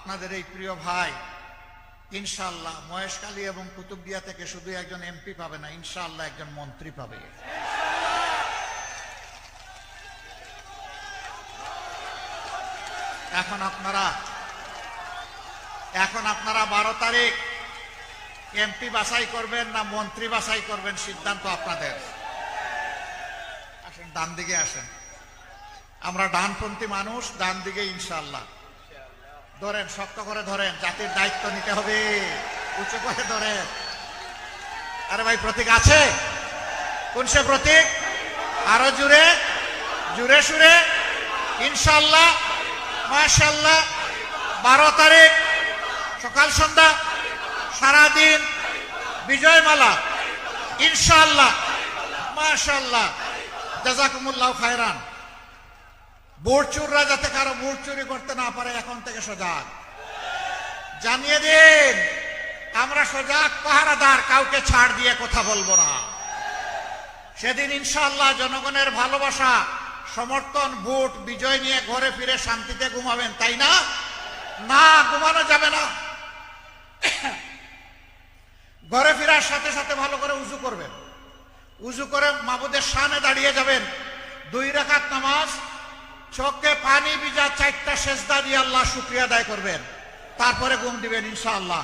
আপনাদের এই প্রিয় ভাই ইনশাআল্লাহ মহেশখালী এবং কুতুবদিয়া থেকে শুধু একজন এমপি পাবে না, ইনশাআল্লাহ একজন মন্ত্রী পাবে। এখন আপনারা 12 তারিখ এমপি বাছাই করবেন না মন্ত্রী বাছাই করবেন, সিদ্ধান্ত আপনাদের। আসেন, ডান দিকে আসেন, আমরা ডানপন্থী মানুষ, ডান দিকে ইনশাআল্লাহ। ধরেন, শক্ত করে ধরেন, জাতির দায়িত্ব নিতে হবে, উঁচু করে ধরেন। আরে ভাই, প্রতীক আছে? কোন সে প্রতীক? আরো জুড়ে, জুড়ে সুরে ইনশাআল্লাহ, মাশাআল্লাহ। 12 তারিখ সকাল সন্ধ্যা সারাদিন বিজয়মালা ইনশাআল্লাহ, মাশাআল্লাহ। জাযাকুমুল্লাহ খায়রান। ভোট চোররা যাতে কারো ভোট চুরি করতে না পারে এখন থেকে সজাগ। জানিয়ে দিন, আমরা সজাগ পাহারাদার, কাউকে ছাড় দিয়ে কথা বলবো না। সেদিন ইনশাআল্লাহ জনগণের ভালোবাসা, সমর্থন, ভোট, বিজয় নিয়ে ঘরে ফিরে শান্তিতে ঘুমাবেন, তাই না? না, ঘুমানো যাবে না। ঘরে ফেরার সাথে সাথে ভালো করে উজু করবেন। উজু করে মাবুদের সামনে দাঁড়িয়ে যাবেন, 2 রাকাত নামাজ, চোখে পানি ভিজা 4টা সেজদা দিয়ে আল্লাহ শুকরিয়া আদায় করবেন, তারপরে ঘুম দিবেন ইনশাআল্লাহ।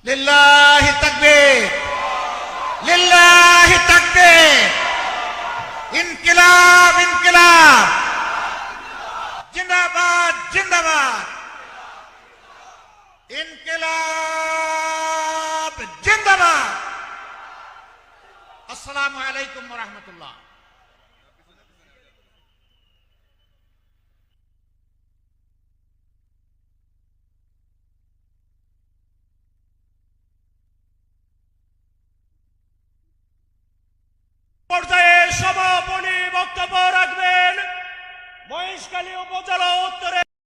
লিল্লাহি তাকবীর, লিল্লাহি তাকবীর। ইনকিলাব, ইনকিলাব, জিন্দাবাদ, জিন্দাবাদ। ইনকিলাব জিন্দাবাদ। আসসালামু আলাইকুম ওয়া রাহমাতুল্লাহ। পর্যায়ে সমাপনী বক্তব্য রাখবেন মহেশখালী উপজেলা উত্তরে